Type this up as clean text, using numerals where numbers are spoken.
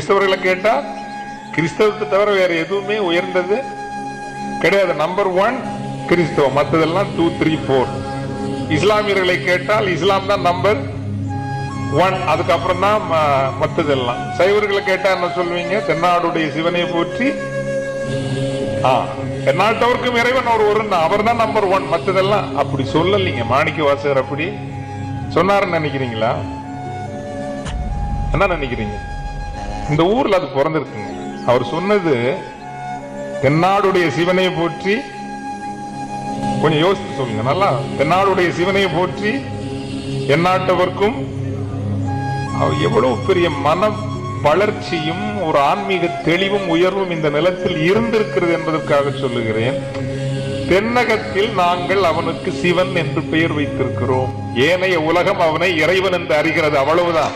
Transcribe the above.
கிறிஸ்தவர்களை கேட்டா கிறிஸ்தவத்தை தவிர வேற எதுவுமே உயர்ந்தது கிடையாது. நம்பர் 1 கிறிஸ்தவம், மற்றதெல்லாம் 2, 3, 4. இஸ்லாமியர்களை கேட்டால் இஸ்லாம் தான் நம்பர் 1, அதுக்கப்புறம் தான் மற்றதெல்லாம். சைவர்களை கேட்டா என்ன சொல்வீங்க? தென்னாடுடைய சிவனை போற்றி, எந்நாட்டவருக்கும் இறைவன் அவர் தான் நம்பர் 1, மற்றதெல்லாம் அப்படி சொல்லலீங்க. மாணிக்க வாசகர் அப்படி சொன்னாருன்னு நினைக்கிறீங்களா? என்ன நினைக்கிறீங்க? இந்த ஊர்ல அது பிறந்திருக்குங்க. அவர் சொன்னது தென்னாடுடைய சிவனை போற்றி, கொஞ்சம் யோசித்து சொல்லுங்க நல்லா. தென்னாடுடைய சிவனை போற்றி எந்நாட்டவர்க்கும். எவ்வளவு பெரிய மன வளர்ச்சியும் ஒரு ஆன்மீக தெளிவும் உயர்வும் இந்த நிலத்தில் இருந்திருக்கிறது என்பதற்காக சொல்லுகிறேன். தென்னகத்தில் நாங்கள் அவனுக்கு சிவன் என்று பெயர் வைத்திருக்கிறோம். ஏனைய உலகம் அவனை இறைவன் என்று அறிகிறது, அவ்வளவுதான்.